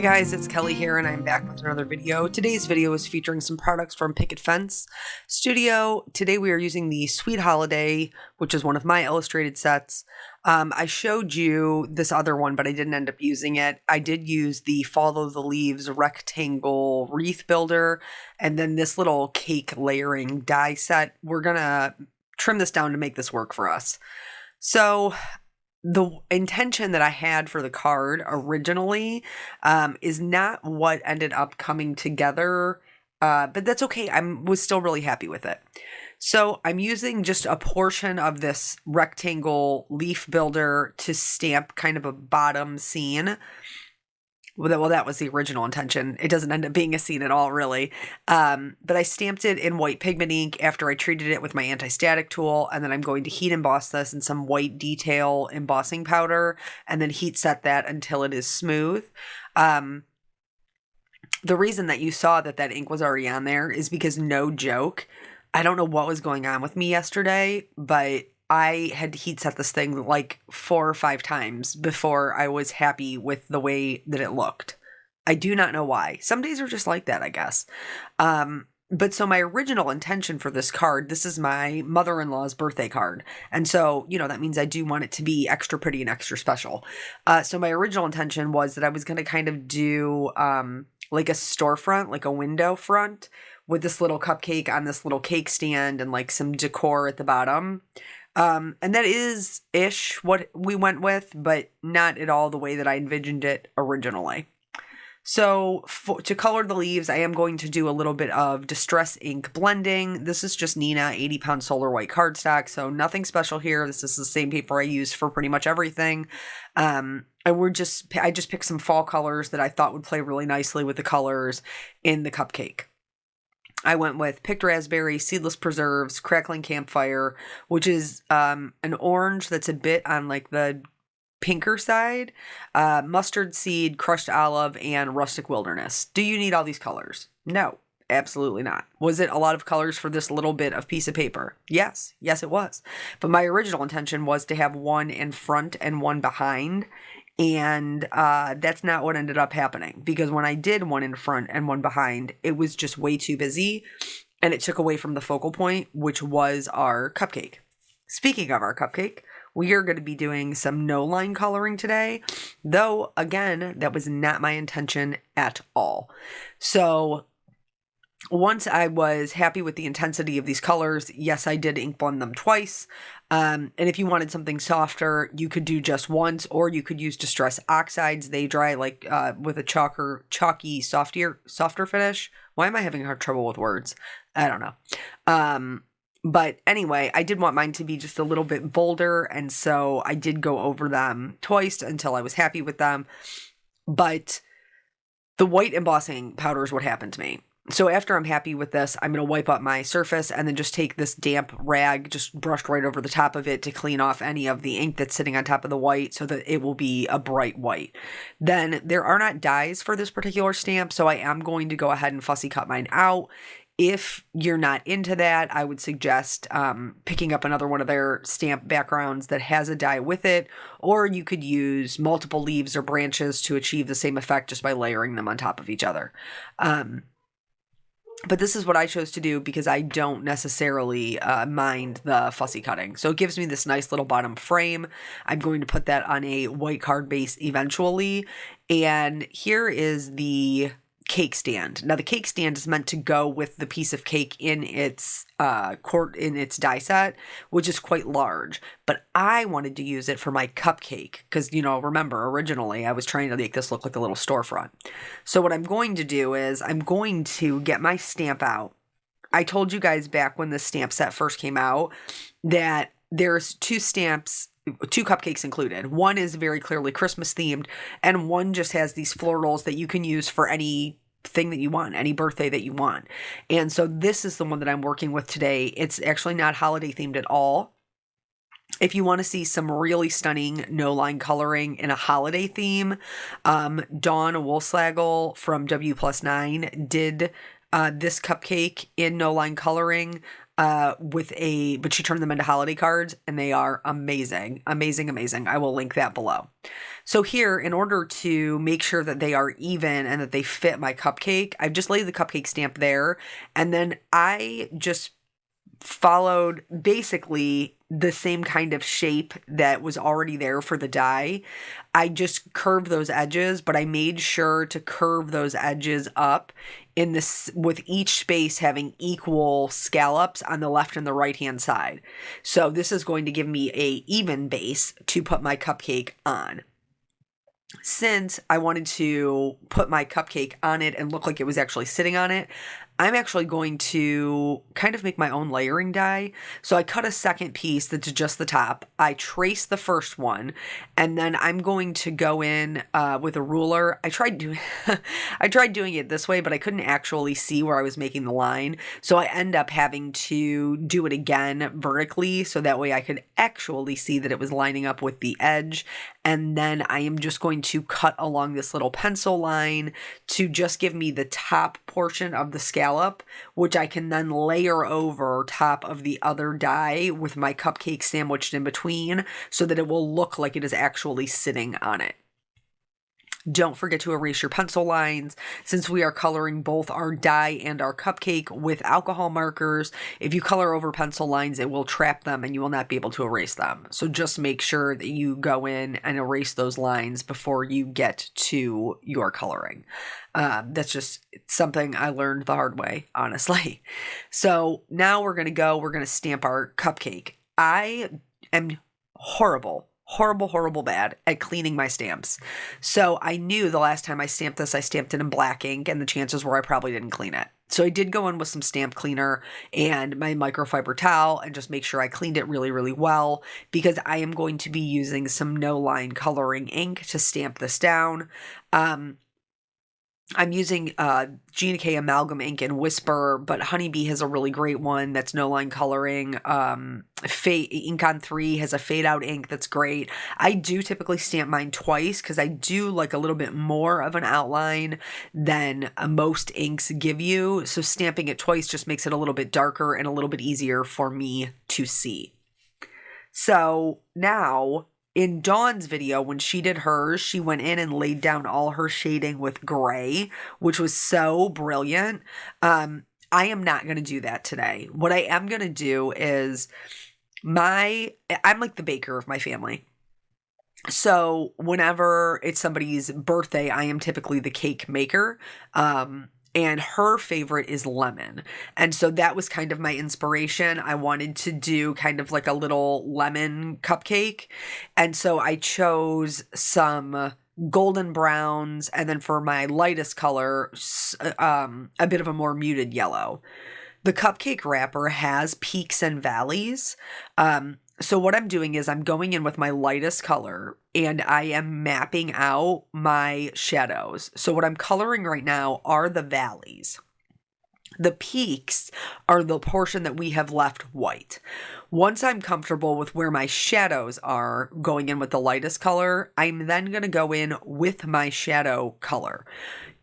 Hey guys, it's Kelly here and I'm back with another video. Today's video is featuring some products from Picket Fence Studio. Today we are using the Sweet Holiday, which is one of my illustrated sets. I showed you this other one, but I didn't end up using it. I did use the Follow the Leaves rectangle wreath builder and then this little cake layering die set. We're gonna trim this down to make this work for us. So the intention that I had for the card originally is not what ended up coming together, but that's okay. Was still really happy with it. So I'm using just a portion of this rectangle leaf builder to stamp kind of a bottom scene. Well, that was the original intention. It doesn't end up being a scene at all, really. But I stamped it in white pigment ink after I treated it with my anti-static tool, and then I'm going to heat emboss this in some white detail embossing powder, and then heat set that until it is smooth. The reason that you saw that ink was already on there is because, no joke, I don't know what was going on with me yesterday, but I had to heat set this thing like 4 or 5 times before I was happy with the way that it looked. I do not know why. Some days are just like that, I guess. But so my original intention for this card, this is my mother-in-law's birthday card. And so, that means I do want it to be extra pretty and extra special. So my original intention was that I was going to kind of do like a storefront, like a window front with this little cupcake on this little cake stand and like some decor at the bottom. And that is ish what we went with, but not at all the way that I envisioned it originally. So to color the leaves, I am going to do a little bit of Distress ink blending. This is just Nina 80-pound solar white cardstock, so nothing special here. This is the same paper I use for pretty much everything. And I just picked some fall colors that I thought would play really nicely with the colors in the cupcake. I went with picked raspberry, seedless preserves, crackling campfire, which is an orange that's a bit on like the pinker side, mustard seed, crushed olive, and rustic wilderness. Do you need all these colors? No, absolutely not. Was it a lot of colors for this little bit of piece of paper? Yes, it was. But my original intention was to have one in front and one behind. And that's not what ended up happening, because when I did one in front and one behind, it was just way too busy and it took away from the focal point, which was our cupcake. Speaking of our cupcake, we are going to be doing some no line coloring today, though again, that was not my intention at all. So once I was happy with the intensity of these colors, yes, I did ink blend them twice. And if you wanted something softer, you could do just once, or you could use Distress Oxides. They dry like with a chalky, softer finish. Why am I having hard trouble with words? I don't know. But anyway, I did want mine to be just a little bit bolder, and so I did go over them twice until I was happy with them. But the white embossing powder is what happened to me. So after I'm happy with this, I'm going to wipe up my surface and then just take this damp rag, just brushed right over the top of it to clean off any of the ink that's sitting on top of the white so that it will be a bright white. Then there are not dies for this particular stamp, so I am going to go ahead and fussy cut mine out. If you're not into that, I would suggest picking up another one of their stamp backgrounds that has a die with it, or you could use multiple leaves or branches to achieve the same effect just by layering them on top of each other. But this is what I chose to do because I don't necessarily mind the fussy cutting. So it gives me this nice little bottom frame. I'm going to put that on a white card base eventually. And here is the cake stand. Now the cake stand is meant to go with the piece of cake in its die set, which is quite large, but I wanted to use it for my cupcake because, remember originally I was trying to make this look like a little storefront. So what I'm going to do is I'm going to get my stamp out. I told you guys back when the stamp set first came out that there's 2 stamps, 2 cupcakes included. One is very clearly Christmas themed, and one just has these florals that you can use for any thing that you want, any birthday that you want. And so this is the one that I'm working with today. It's actually not holiday themed at all. If you want to see some really stunning no line coloring in a holiday theme, Dawn Woolslagel from W+9 did this cupcake in no line coloring but she turned them into holiday cards, and they are amazing, amazing, amazing. I will link that below. So here, in order to make sure that they are even and that they fit my cupcake, I've just laid the cupcake stamp there, and then I just followed basically the same kind of shape that was already there for the die. I just curved those edges, but I made sure to curve those edges up in this, with each space having equal scallops on the left and the right hand side. So this is going to give me a even base to put my cupcake on. Since I wanted to put my cupcake on it and look like it was actually sitting on it, I'm actually going to kind of make my own layering die. So I cut a second piece that's just the top. I trace the first one, and then I'm going to go in with a ruler. I tried doing it this way, but I couldn't actually see where I was making the line. So I end up having to do it again vertically, so that way I could actually see that it was lining up with the edge. And then I am just going to cut along this little pencil line to just give me the top portion of the scallop, which I can then layer over top of the other die with my cupcake sandwiched in between, so that it will look like it is actually sitting on it. Don't forget to erase your pencil lines. Since we are coloring both our die and our cupcake with alcohol markers, if you color over pencil lines, it will trap them and you will not be able to erase them. So just make sure that you go in and erase those lines before you get to your coloring. That's just something I learned the hard way, honestly. So now we're going to stamp our cupcake. I am horrible bad at cleaning my stamps. So I knew the last time I stamped this, I stamped it in black ink, and the chances were I probably didn't clean it. So I did go in with some stamp cleaner and my microfiber towel and just make sure I cleaned it really, really well, because I am going to be using some no line coloring ink to stamp this down. I'm using Gina K Amalgam ink and Whisper, but Honeybee has a really great one that's no line coloring. Ink on 3 has a fade out ink that's great. I do typically stamp mine twice because I do like a little bit more of an outline than most inks give you. So stamping it twice just makes it a little bit darker and a little bit easier for me to see. So now, in Dawn's video, when she did hers, she went in and laid down all her shading with gray, which was so brilliant. I am not going to do that today. What I am going to do is I'm like the baker of my family. So whenever it's somebody's birthday, I am typically the cake maker. And her favorite is lemon. And so that was kind of my inspiration. I wanted to do kind of like a little lemon cupcake. And so I chose some golden browns, and then for my lightest color, a bit of a more muted yellow. The cupcake wrapper has peaks and valleys. So what I'm doing is I'm going in with my lightest color and I am mapping out my shadows. So what I'm coloring right now are the valleys. The peaks are the portion that we have left white. Once I'm comfortable with where my shadows are, going in with the lightest color, I'm then going to go in with my shadow color.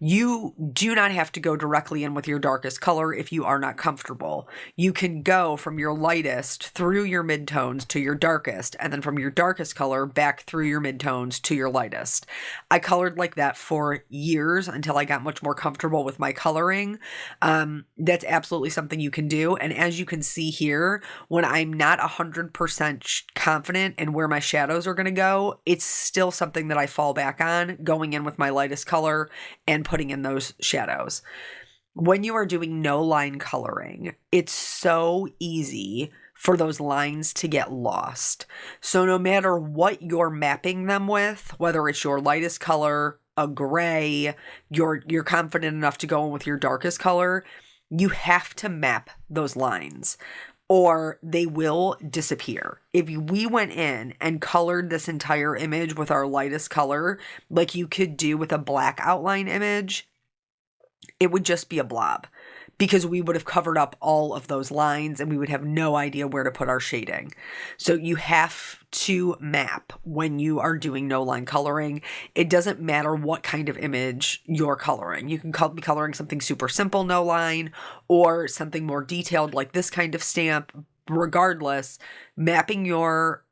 You do not have to go directly in with your darkest color if you are not comfortable. You can go from your lightest through your midtones to your darkest, and then from your darkest color back through your midtones to your lightest. I colored like that for years until I got much more comfortable with my coloring. That's absolutely something you can do. And as you can see here, when I'm not 100% confident in where my shadows are going to go, it's still something that I fall back on, going in with my lightest color and putting in those shadows. When you are doing no line coloring, it's so easy for those lines to get lost. So no matter what you're mapping them with, whether it's your lightest color, a gray, you're confident enough to go in with your darkest color, you have to map those lines or they will disappear. If we went in and colored this entire image with our lightest color, like you could do with a black outline image, it would just be a blob because we would have covered up all of those lines and we would have no idea where to put our shading. So you have to map when you are doing no line coloring. It doesn't matter what kind of image you're coloring. You can be coloring something super simple, no line, or something more detailed like this kind of stamp. Regardless, mapping your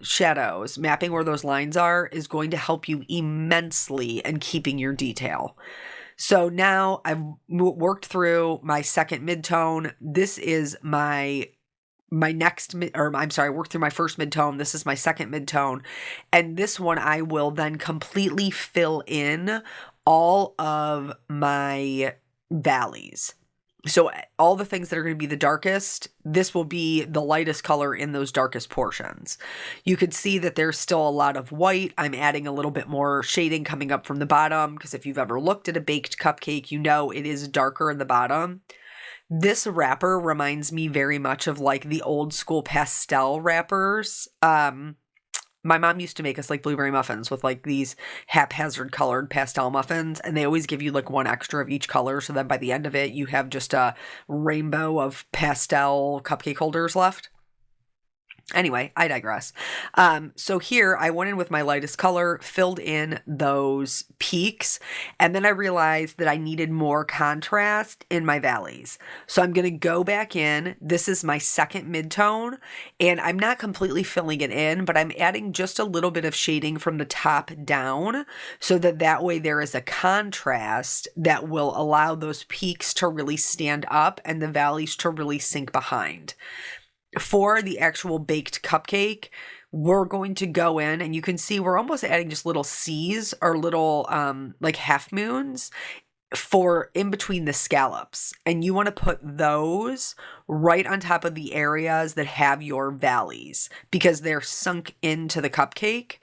shadows, mapping where those lines are, is going to help you immensely in keeping your detail. So now I've worked through my second midtone. This is my next I worked through my first midtone. This is my second midtone. And this one I will then completely fill in all of my valleys. So all the things that are going to be the darkest, this will be the lightest color in those darkest portions. You could see that there's still a lot of white. I'm adding a little bit more shading coming up from the bottom, because if you've ever looked at a baked cupcake, you know it is darker in the bottom. This wrapper reminds me very much of like the old school pastel wrappers. My mom used to make us like blueberry muffins with like these haphazard colored pastel muffins, and they always give you like one extra of each color. So then by the end of it, you have just a rainbow of pastel cupcake holders left. Anyway, I digress. So here I went in with my lightest color, filled in those peaks, and then I realized that I needed more contrast in my valleys. So I'm going to go back in. This is my second midtone, and I'm not completely filling it in, but I'm adding just a little bit of shading from the top down, so that way there is a contrast that will allow those peaks to really stand up and the valleys to really sink behind. For the actual baked cupcake, we're going to go in, and you can see we're almost adding just little C's or little like half moons for in between the scallops. And you want to put those right on top of the areas that have your valleys, because they're sunk into the cupcake.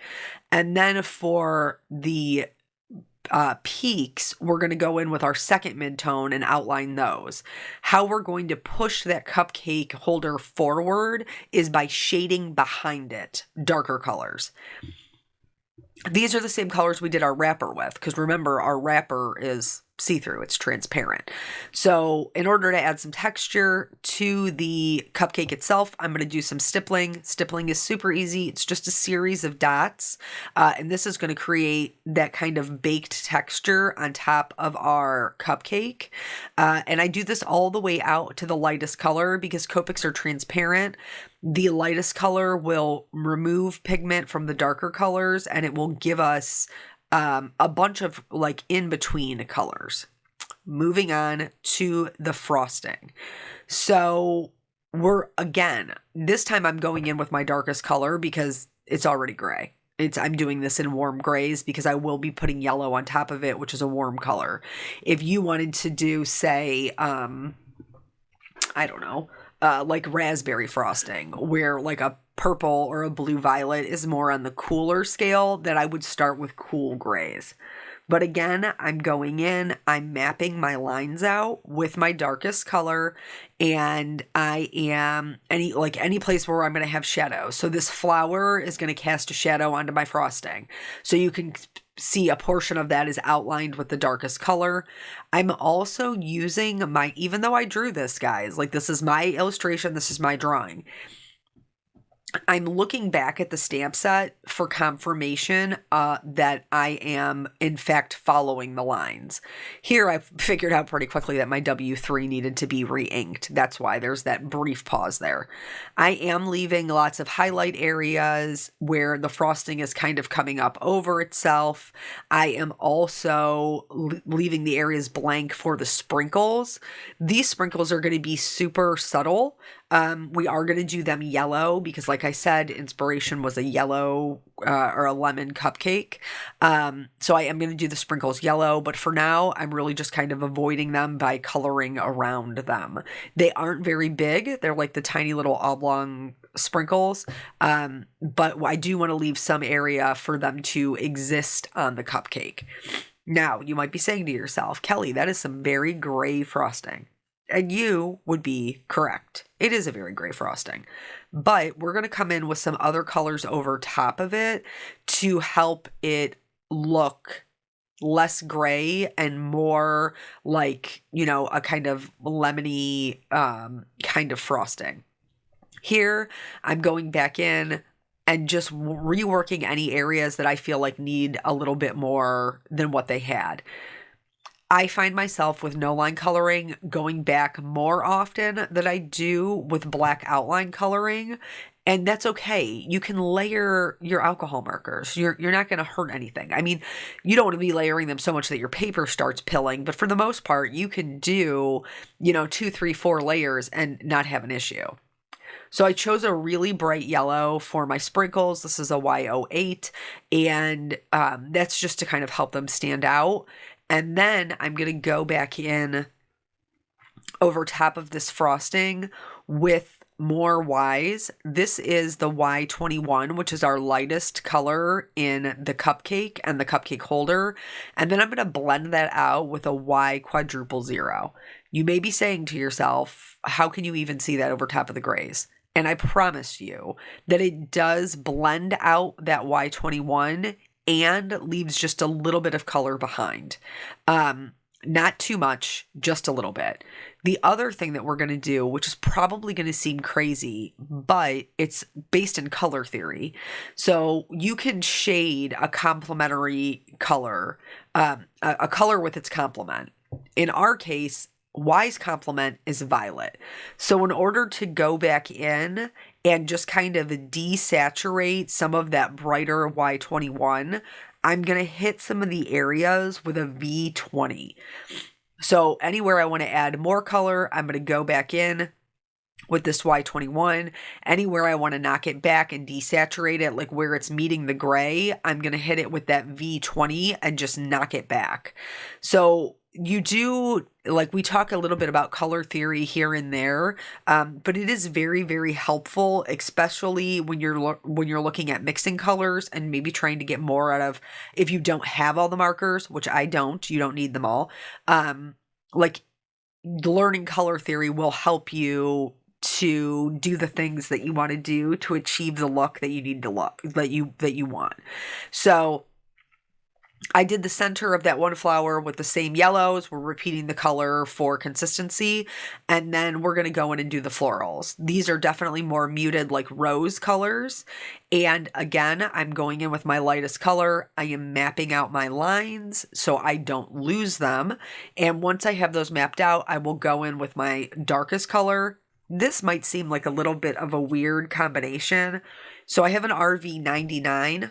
And then for the peaks, we're going to go in with our second midtone and outline those. How we're going to push that cupcake holder forward is by shading behind it darker colors. These are the same colors we did our wrapper with, because remember, our wrapper is see-through, it's transparent. So in order to add some texture to the cupcake itself, I'm going to do some stippling. Stippling is super easy. It's just a series of dots, and this is going to create that kind of baked texture on top of our cupcake. And I do this all the way out to the lightest color, because Copics are transparent. The lightest color will remove pigment from the darker colors, and it will give us a bunch of like in between colors. Moving on to the frosting. So this time I'm going in with my darkest color because it's already gray. I'm doing this in warm grays because I will be putting yellow on top of it, which is a warm color. If you wanted to do, say, I don't know, like raspberry frosting, where like a purple or a blue violet is more on the cooler scale, that I would start with cool grays. But again, I'm going in, I'm mapping my lines out with my darkest color, and I am any place where I'm going to have shadow. So this flower is going to cast a shadow onto my frosting. So you can see a portion of that is outlined with the darkest color. I'm also using even though I drew this, guys, like this is my illustration, this is my drawing, I'm looking back at the stamp set for confirmation that I am, in fact, following the lines. Here, I figured out pretty quickly that my W3 needed to be re-inked. That's why there's that brief pause there. I am leaving lots of highlight areas where the frosting is kind of coming up over itself. I am also leaving the areas blank for the sprinkles. These sprinkles are going to be super subtle. We are going to do them yellow because, like I said, inspiration was a yellow or a lemon cupcake. So I am going to do the sprinkles yellow, but for now, I'm really just kind of avoiding them by coloring around them. They aren't very big. They're like the tiny little oblong sprinkles, but I do want to leave some area for them to exist on the cupcake. Now, you might be saying to yourself, Kelly, that is some very gray frosting. And you would be correct. It is a very gray frosting. But we're going to come in with some other colors over top of it to help it look less gray and more like, a kind of lemony kind of frosting. Here, I'm going back in and just reworking any areas that I feel like need a little bit more than what they had. I find myself with no line coloring going back more often than I do with black outline coloring. And that's okay. You can layer your alcohol markers. You're not going to hurt anything. I mean, you don't want to be layering them so much that your paper starts pilling, but for the most part, you can do, 2, 3, 4 layers and not have an issue. So I chose a really bright yellow for my sprinkles. This is a Y08, and that's just to kind of help them stand out. And then I'm going to go back in over top of this frosting with more Ys. This is the Y21, which is our lightest color in the cupcake and the cupcake holder. And then I'm going to blend that out with a Y quadruple zero. You may be saying to yourself, how can you even see that over top of the grays? And I promise you that it does blend out that Y21 and leaves just a little bit of color behind. Not too much, just a little bit. The other thing that we're going to do, which is probably going to seem crazy, but it's based in color theory. So you can shade a complementary color, a color with its complement. In our case, Y's complement is violet. So in order to go back in and just kind of desaturate some of that brighter Y21, I'm going to hit some of the areas with a V20. So anywhere I want to add more color, I'm going to go back in with this Y21. Anywhere I want to knock it back and desaturate it, like where it's meeting the gray, I'm going to hit it with that V20 and just knock it back. So you do, like, we talk a little bit about color theory here and there, but it is very, very helpful, especially when you're looking at mixing colors and maybe trying to get more out of, if you don't have all the markers, which I don't, you don't need them all. Like, learning color theory will help you to do the things that you want to do to achieve the look that you need to look that you want. So I did the center of that one flower with the same yellows. We're repeating the color for consistency. And then we're going to go in and do the florals. These are definitely more muted, like rose colors. And again, I'm going in with my lightest color. I am mapping out my lines so I don't lose them. And once I have those mapped out, I will go in with my darkest color. This might seem like a little bit of a weird combination. So I have an RV99.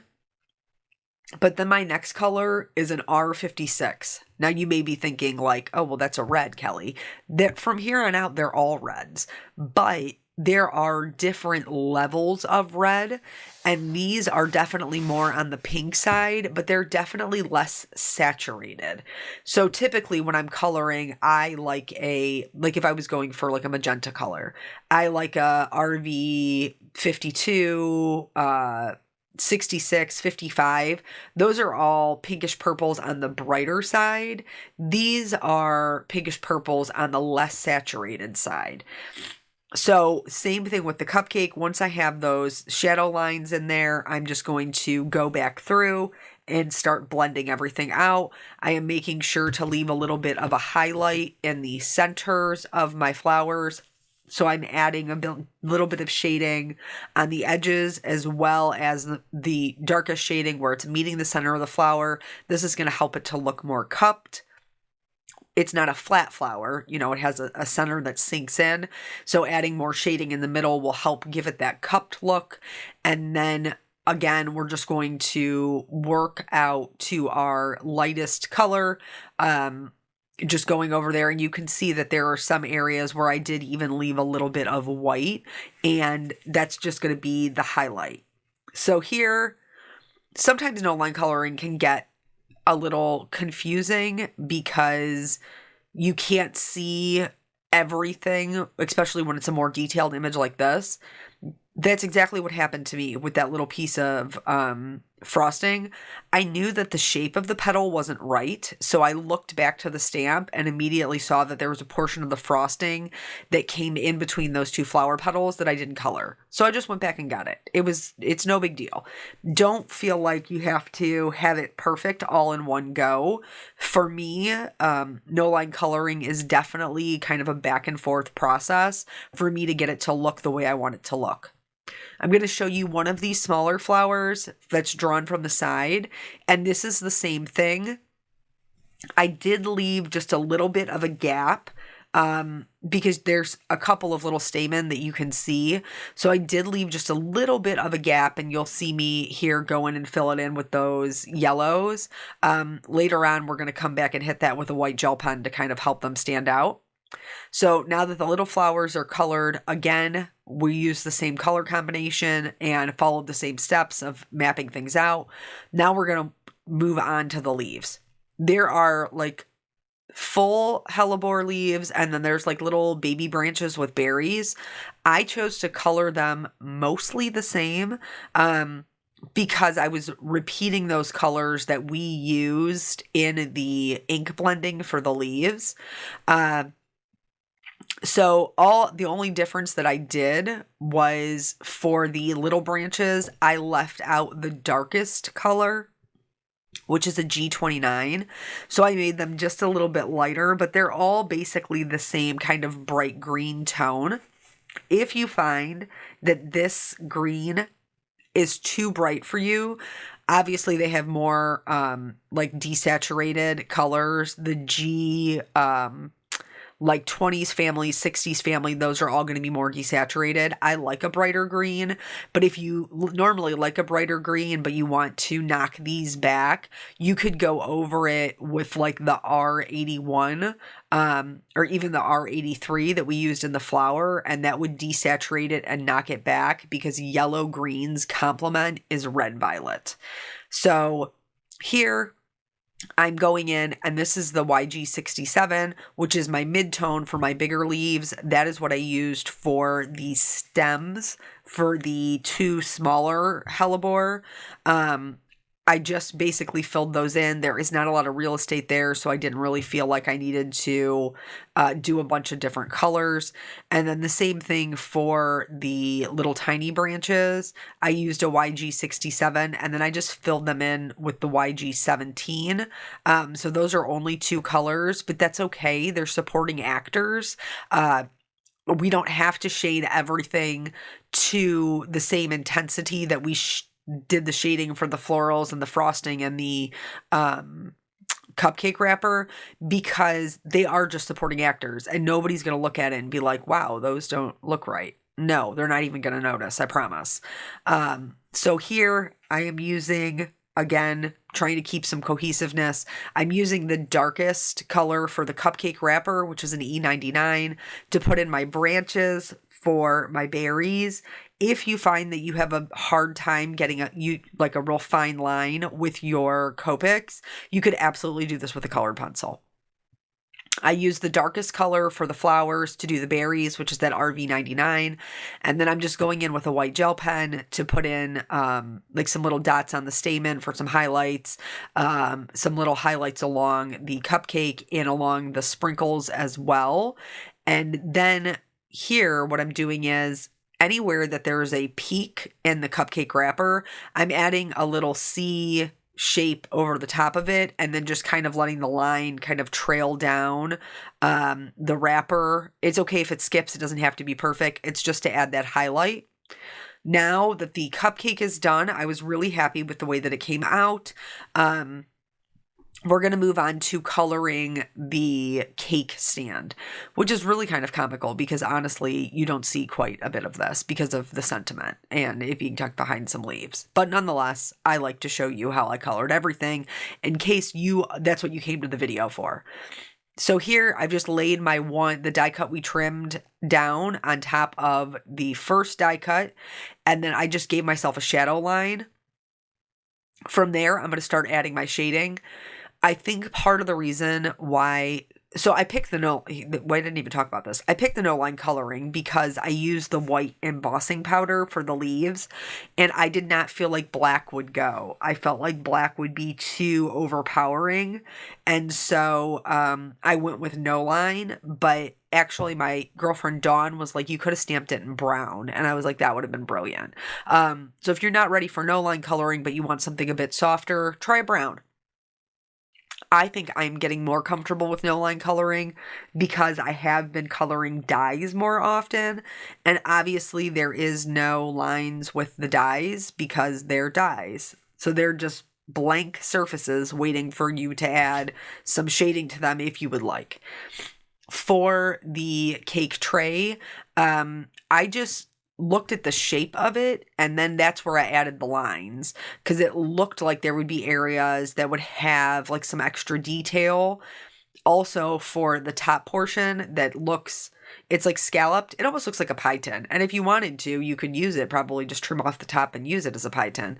But then my next color is an R56. Now you may be thinking like, oh, well, that's a red, Kelly. That from here on out, they're all reds. But there are different levels of red. And these are definitely more on the pink side, but they're definitely less saturated. So typically when I'm coloring, I like if I was going for like a magenta color, I like a RV52, 66, 55. Those are all pinkish purples on the brighter side. These are pinkish purples on the less saturated side. So same thing with the cupcake. Once I have those shadow lines in there, I'm just going to go back through and start blending everything out. I am making sure to leave a little bit of a highlight in the centers of my flowers. So I'm adding a little bit of shading on the edges as well as the darkest shading where it's meeting the center of the flower. This is going to help it to look more cupped. It's not a flat flower, it has a center that sinks in. So adding more shading in the middle will help give it that cupped look. And then again, we're just going to work out to our lightest color. Just going over there, and you can see that there are some areas where I did even leave a little bit of white, and that's just going to be the highlight. So here, sometimes no line coloring can get a little confusing because you can't see everything, especially when it's a more detailed image like this. That's exactly what happened to me with that little piece of frosting, I knew that the shape of the petal wasn't right. So I looked back to the stamp and immediately saw that there was a portion of the frosting that came in between those two flower petals that I didn't color. So I just went back and got it. It's no big deal. Don't feel like you have to have it perfect all in one go. For me, no line coloring is definitely kind of a back and forth process for me to get it to look the way I want it to look. I'm going to show you one of these smaller flowers that's drawn from the side, and this is the same thing. I did leave just a little bit of a gap because there's a couple of little stamen that you can see. So I did leave just a little bit of a gap, and you'll see me here go in and fill it in with those yellows. Later on, we're going to come back and hit that with a white gel pen to kind of help them stand out. So now that the little flowers are colored, again, we use the same color combination and followed the same steps of mapping things out. Now we're going to move on to the leaves. There are like full hellebore leaves, and then there's like little baby branches with berries. I chose to color them mostly the same because I was repeating those colors that we used in the ink blending for the leaves. So the only difference that I did was for the little branches, I left out the darkest color, which is a G29. So I made them just a little bit lighter, but they're all basically the same kind of bright green tone. If you find that this green is too bright for you, obviously they have more like desaturated colors. The G like 20s family, 60s family, those are all going to be more desaturated. I like a brighter green, but if you normally like a brighter green, but you want to knock these back, you could go over it with like the R81 or even the R83 that we used in the flower, and that would desaturate it and knock it back because yellow green's complement is red violet. So here, I'm going in, and this is the YG67, which is my mid-tone for my bigger leaves. That is what I used for the stems for the two smaller hellebore. I just basically filled those in. There is not a lot of real estate there, so I didn't really feel like I needed to do a bunch of different colors. And then the same thing for the little tiny branches. I used a YG67, and then I just filled them in with the YG17. So those are only two colors, but that's okay. They're supporting actors. We don't have to shade everything to the same intensity that we did the shading for the florals and the frosting and the cupcake wrapper, because they are just supporting actors, and nobody's going to look at it and be like, wow, those don't look right. No, they're not even going to notice, I promise. So here I am using, again, trying to keep some cohesiveness. I'm using the darkest color for the cupcake wrapper, which is an E99, to put in my branches for my berries. If you find that you have a hard time getting a real fine line with your Copics, you could absolutely do this with a colored pencil. I use the darkest color for the flowers to do the berries, which is that RV99. And then I'm just going in with a white gel pen to put in like some little dots on the stamen for some highlights, some little highlights along the cupcake and along the sprinkles as well. And then here, what I'm doing is anywhere that there is a peak in the cupcake wrapper, I'm adding a little C shape over the top of it, and then just kind of letting the line kind of trail down the wrapper. It's okay if it skips. It doesn't have to be perfect. It's just to add that highlight. Now that the cupcake is done, I was really happy with the way that it came out. We're going to move on to coloring the cake stand, which is really kind of comical because honestly, you don't see quite a bit of this because of the sentiment and it being tucked behind some leaves. But nonetheless, I like to show you how I colored everything in case that's what you came to the video for. So here I've just laid the die cut we trimmed down on top of the first die cut, and then I just gave myself a shadow line. From there, I'm going to start adding my shading. I think part of the reason why So I picked the no, well, I didn't even talk about this. I picked the no line coloring because I used the white embossing powder for the leaves, and I did not feel like black would go. I felt like black would be too overpowering, and so I went with no line, but actually my girlfriend Dawn was like, you could have stamped it in brown, and I was like, that would have been brilliant. So if you're not ready for no line coloring, but you want something a bit softer, try brown. I think I'm getting more comfortable with no line coloring because I have been coloring dyes more often. And obviously, there is no lines with the dyes because they're dyes. So they're just blank surfaces waiting for you to add some shading to them if you would like. For the cake tray, I just looked at the shape of it, and then that's where I added the lines because it looked like there would be areas that would have like some extra detail. Also, for the top portion that looks, it's like scalloped. It almost looks like a pie tin. And if you wanted to, you could use it, probably just trim off the top and use it as a pie tin.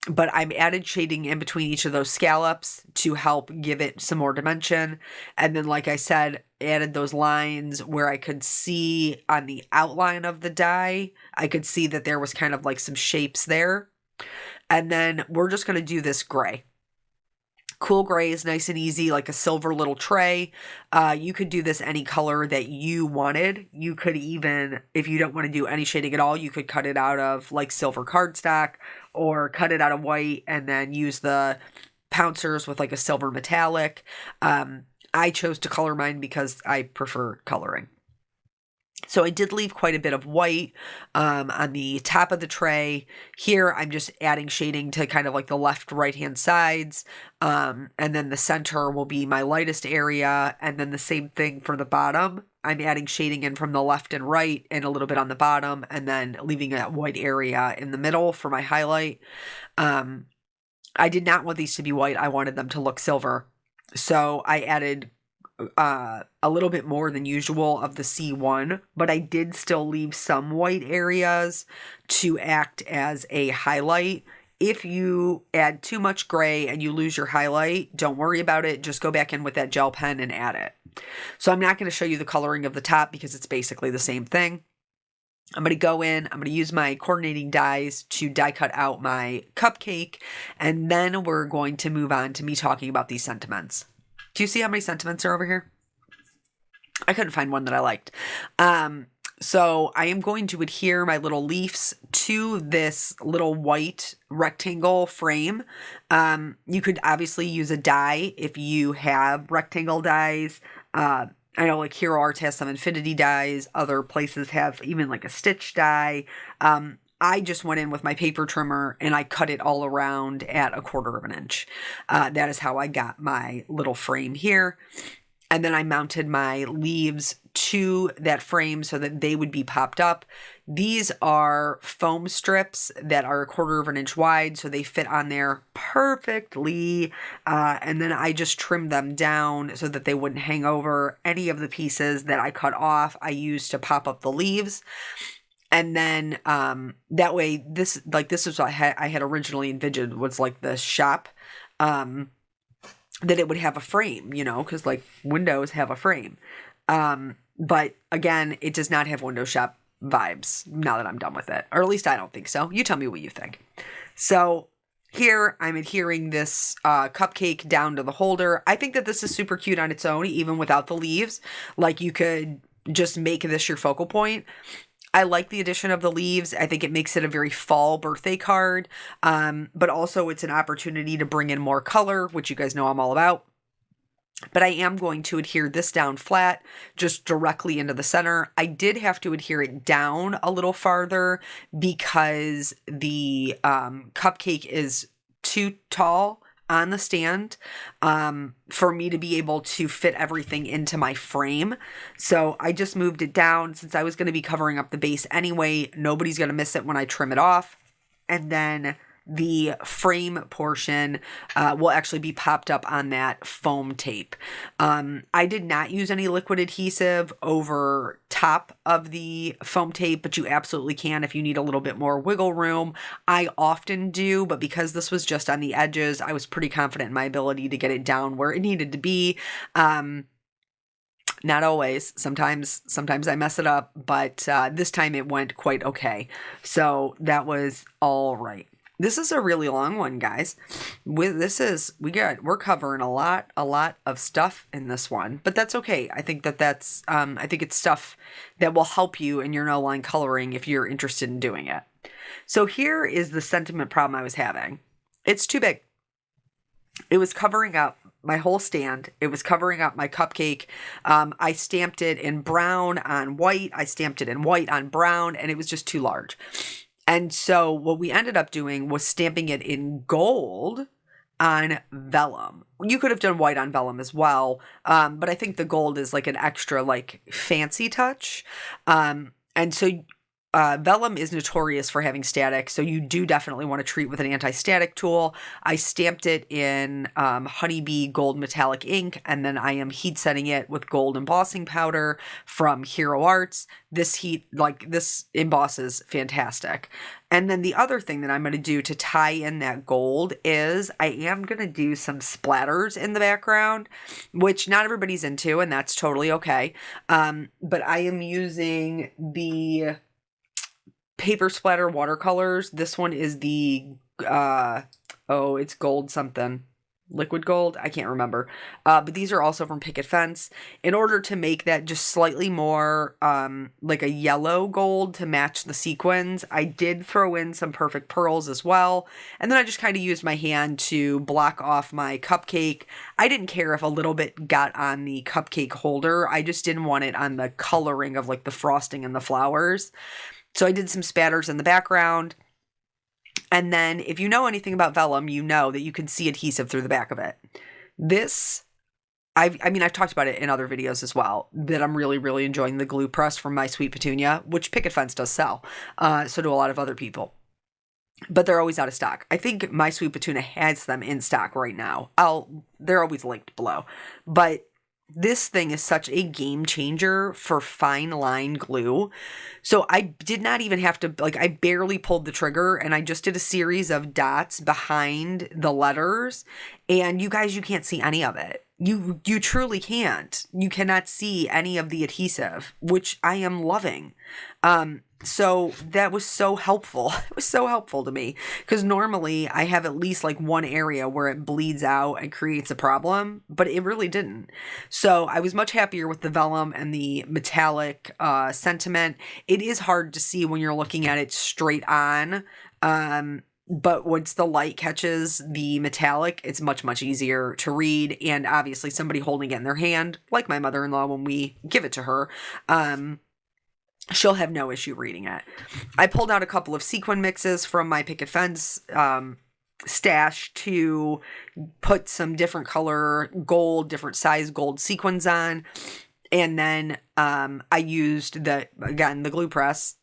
But I've added shading in between each of those scallops to help give it some more dimension. And then, like I said, added those lines where I could see on the outline of the die, I could see that there was kind of like some shapes there. And then we're just going to do this gray. Cool gray is nice and easy, like a silver little tray. You could do this any color that you wanted. You could even, if you don't want to do any shading at all, you could cut it out of like silver cardstock or cut it out of white and then use the pouncers with like a silver metallic. I chose to color mine because I prefer coloring. So I did leave quite a bit of white on the top of the tray. Here, I'm just adding shading to kind of like the left, right-hand sides. And then the center will be my lightest area. And then the same thing for the bottom. I'm adding shading in from the left and right and a little bit on the bottom. And then leaving that white area in the middle for my highlight. I did not want these to be white. I wanted them to look silver. So I added a little bit more than usual of the C1, but I did still leave some white areas to act as a highlight. If you add too much gray and you lose your highlight, don't worry about it. Just go back in with that gel pen and add it. So I'm not going to show you the coloring of the top because it's basically the same thing. I'm going to go in, I'm going to use my coordinating dies to die cut out my cupcake, and then we're going to move on to me talking about these sentiments. Do you see how many sentiments are over here? I couldn't find one that I liked. So I am going to adhere my little leaves to this little white rectangle frame. You could obviously use a die if you have rectangle dies. I know like Hero Art has some infinity dies. Other places have even like a stitch die. I just went in with my paper trimmer and I cut it all around at 1/4 of an inch. That is how I got my little frame here. And then I mounted my leaves to that frame so that they would be popped up. These are foam strips that are 1/4 of an inch wide, so they fit on there perfectly. And then I just trimmed them down so that they wouldn't hang over. Any of the pieces that I cut off, I used to pop up the leaves. And then that way, this is what I had originally envisioned was like the shop, that it would have a frame, you know, because like windows have a frame. But again, it does not have window shop vibes now that I'm done with it. Or at least I don't think so. You tell me what you think. So here I'm adhering this cupcake down to the holder. I think that this is super cute on its own, even without the leaves. Like you could just make this your focal point. I like the addition of the leaves. I think it makes it a very fall birthday card, but also it's an opportunity to bring in more color, which you guys know I'm all about. But I am going to adhere this down flat, just directly into the center. I did have to adhere it down a little farther because the cupcake is too tall on the stand for me to be able to fit everything into my frame. So I just moved it down since I was going to be covering up the base anyway. Nobody's going to miss it when I trim it off. And then the frame portion will actually be popped up on that foam tape. I did not use any liquid adhesive over top of the foam tape, but you absolutely can if you need a little bit more wiggle room. I often do, but because this was just on the edges, I was pretty confident in my ability to get it down where it needed to be. Not always. Sometimes I mess it up, but this time it went quite okay. So that was all right. This is a really long one, guys. We're covering a lot of stuff in this one, but that's okay. I think I think it's stuff that will help you in your no line coloring if you're interested in doing it. So here is the sentiment problem I was having. It's too big. It was covering up my whole stand. It was covering up my cupcake. I stamped it in brown on white. I stamped it in white on brown, and it was just too large. And so what we ended up doing was stamping it in gold on vellum. You could have done white on vellum as well, but I think the gold is like an extra like fancy touch. And so vellum is notorious for having static, so you do definitely want to treat with an anti-static tool. I stamped it in Honeybee Gold Metallic ink, and then I am heat setting it with gold embossing powder from Hero Arts. This embosses fantastic. And then the other thing that I'm going to do to tie in that gold is I am going to do some splatters in the background, which not everybody's into, and that's totally okay. But I am using the paper splatter watercolors. This one is the it's gold something, liquid gold, I can't remember, but these are also from Picket Fence. In order to make that just slightly more like a yellow gold to match the sequins, I did throw in some perfect pearls as well, and then I just kind of used my hand to block off my cupcake. I didn't care if a little bit got on the cupcake holder, I just didn't want it on the coloring of like the frosting and the flowers. So I did some spatters in the background. And then if you know anything about vellum, you know that you can see adhesive through the back of it. This, I've talked about it in other videos as well, that I'm really, really enjoying the glue press from My Sweet Petunia, which Picket Fence does sell. So do a lot of other people. But they're always out of stock. I think My Sweet Petunia has them in stock right now. They're always linked below. But this thing is such a game changer for fine line glue. So I did not even have to, I barely pulled the trigger, and I just did a series of dots behind the letters. And you guys, you can't see any of it. You truly can't. You cannot see any of the adhesive, which I am loving. So that was so helpful. It was so helpful to me, because normally I have at least like one area where it bleeds out and creates a problem, but it really didn't. So I was much happier with the vellum and the metallic sentiment. It is hard to see when you're looking at it straight on. But once the light catches the metallic, it's much, much easier to read. And obviously somebody holding it in their hand, like my mother-in-law when we give it to her, she'll have no issue reading it. I pulled out a couple of sequin mixes from my Picket Fence stash to put some different color gold, different size gold sequins on. And then I used the glue press.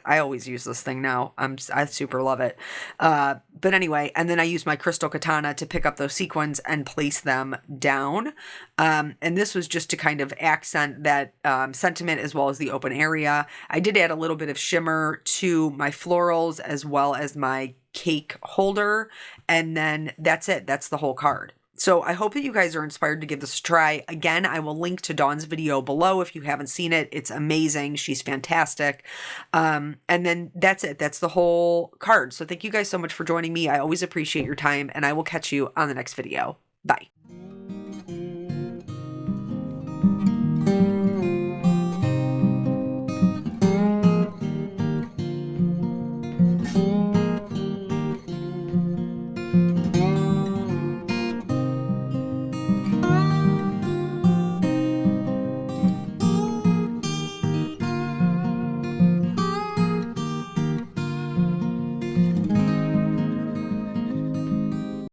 I always use this thing now. I super love it. But anyway, and then I used my crystal katana to pick up those sequins and place them down. And this was just to kind of accent that sentiment as well as the open area. I did add a little bit of shimmer to my florals as well as my cake holder. And then that's it. That's the whole card. So I hope that you guys are inspired to give this a try. Again, I will link to Dawn's video below if you haven't seen it. It's amazing. She's fantastic. And then that's it. That's the whole card. So thank you guys so much for joining me. I always appreciate your time, and I will catch you on the next video. Bye.